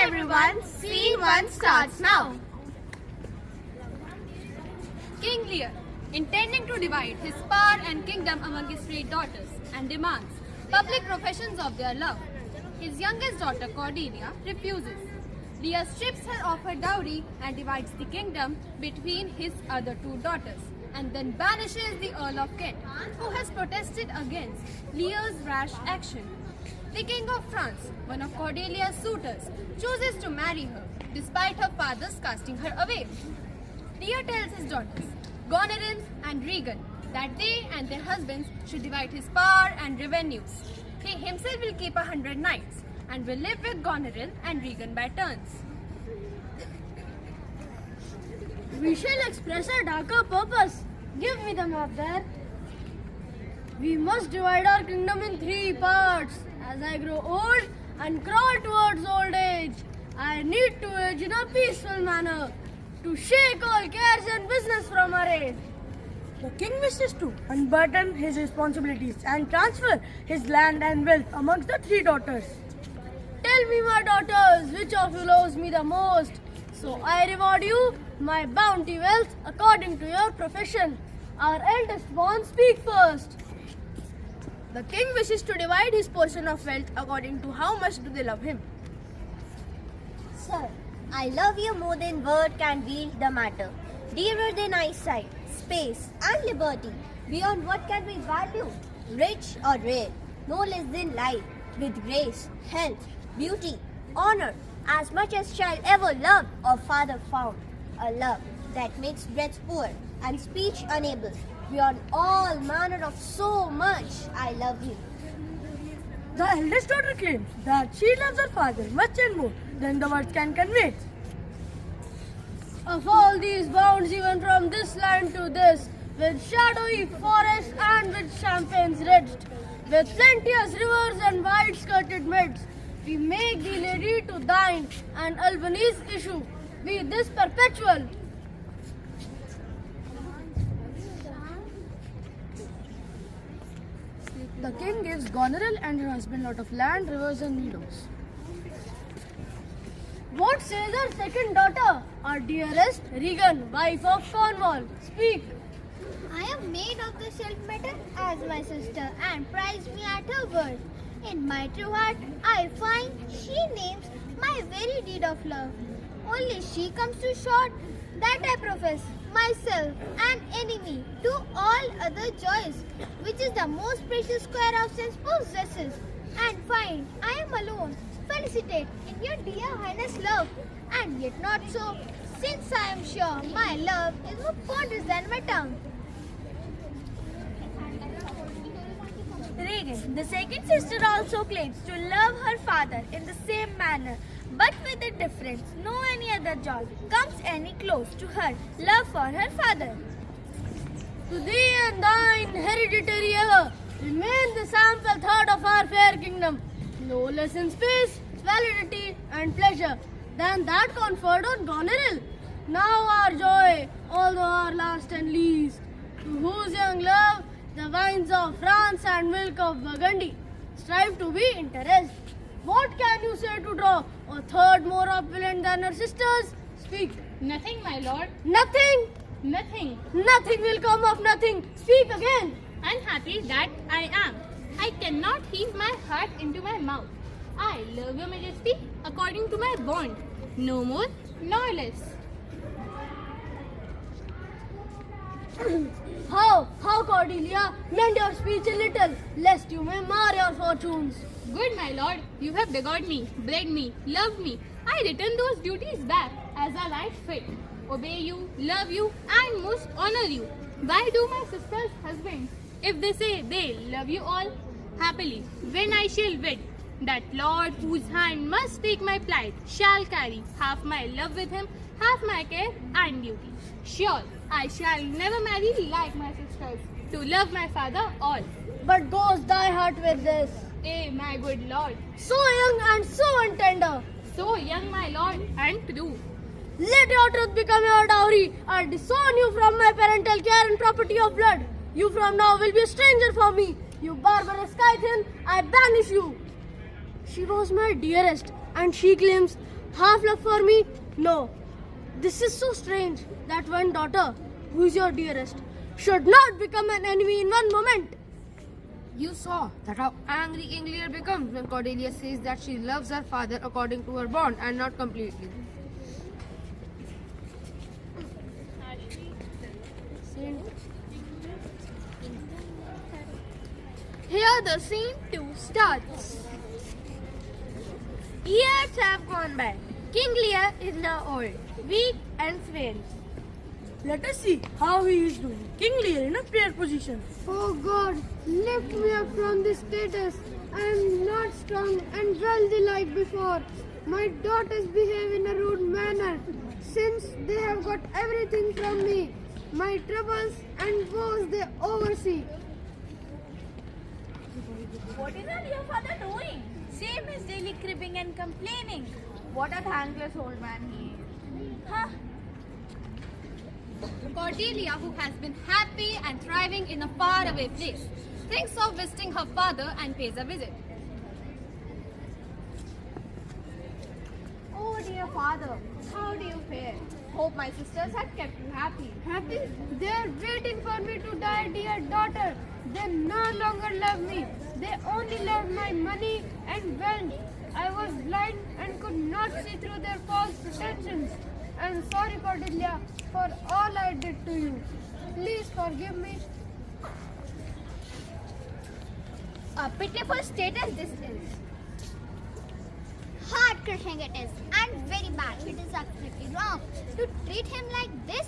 everyone, scene 1 starts now. King Lear, intending to divide his power and kingdom among his 3 daughters, and demands public professions of their love. His youngest daughter Cordelia refuses. Lear strips her of her dowry and divides the kingdom between his other 2 daughters, and then banishes the Earl of Kent, who has protested against Lear's rash action. The King of France, one of Cordelia's suitors, chooses to marry her, despite her father's casting her away. Lear tells his daughters, Goneril and Regan, that they and their husbands should divide his power and revenues. He himself will keep 100 knights and will live with Goneril and Regan by turns. We shall express a darker purpose. Give me the map there. We must divide our kingdom in 3 parts. As I grow old and crawl towards old age, I need to age in a peaceful manner, to shake all cares and business from our age. The king wishes to unburden his responsibilities and transfer his land and wealth amongst the 3 daughters. Tell me, my daughters, which of you loves me the most? So I reward you my bounty wealth according to your profession. Our eldest born speak first. The king wishes to divide his portion of wealth according to how much do they love him. Sir, I love you more than word can wield the matter. Dearer than eyesight, space and liberty, beyond what can be valued, rich or rare, no less than life, with grace, health, beauty, honor, as much as child ever loved or father found, a love that makes breath poor and speech unable, beyond all manner of so much I love you. The eldest daughter claims that she loves her father much and more than the words can convey. Of all these bounds, even from this land to this, with shadowy forests and with champagnes ridged, with plenteous rivers and wide-skirted meads, we make thee lady to thine, and Albany's issue be this perpetual. The king gives Goneril and her husband lot of land, rivers and meadows. What says our second daughter, our dearest Regan, wife of Cornwall? Speak. I am maid of the self matter as my sister and prize me at her word. In my true heart I find she names my very deed of love. Only she comes to short that I profess myself an enemy to all other joys, which is the most precious square of sense possesses, and find I am alone, felicitate in your dear highness love, and yet not so, since I am sure my love is more ponderous than my tongue. Regan, the second sister, also claims to love her father in the same manner, but with a difference. No any other joy comes any close to her love for her father. To thee and thine hereditary ever remain the sample third of our fair kingdom, no less in space, validity and pleasure than that conferred on Goneril. Now our joy, although our last and least, to whose young love the wines of France and milk of Burgundy strive to be interest. What can you say to draw a third more opulent than her sisters? Speak. Nothing, my lord. Nothing. Nothing. Nothing will come of nothing. Speak again. Unhappy that I am. I cannot heave my heart into my mouth. I love your majesty according to my bond, no more nor less. How, Cordelia, mend your speech a little, lest you may mar your fortunes. Good, my lord, you have begot me, bred me, loved me. I return those duties back as I light fit. Obey you, love you, and most honor you. Why do my sister's husbands, if they say they love you all, happily, when I shall wed, that lord whose hand must take my plight shall carry half my love with him, half my care and duty. Sure, I shall never marry like my sisters, to love my father all. But goes thy heart with this? My good lord, So young and so untender. so young, my lord, and true. Let your truth become your dowry. I disown you from my parental care and property of blood. You from now will be a stranger for me. You barbarous Scythian, I banish you. She was my dearest, and she claims half love for me? No. This is so strange that one daughter, who is your dearest, should not become an enemy in one moment. You saw that how angry King Lear becomes when Cordelia says that she loves her father according to her bond and not completely. Here the scene 2 starts. Years have gone by. King Lear is now old, weak and frail. Let us see how he is doing. King Lear in a prayer position. Oh God, lift me up from this status. I am not strong and wealthy like before. My daughters behave in a rude manner since they have got everything from me. My troubles and woes they oversee. What is your father doing? Same as daily cribbing and complaining. What a thankless old man he is. Huh? Cordelia, who has been happy and thriving in a faraway place, thinks of visiting her father and pays a visit. Oh dear father, how do you fare? Hope my sisters have kept you happy. Happy? They are waiting for me to die, dear daughter. They no longer love me. They only love my money and wealth. I was blind and could not see through their false pretensions. I am sorry, Cordelia, for all I did to you. Please forgive me. A pitiful status this is. Heart crushing it is, and very bad. It is absolutely wrong to treat him like this.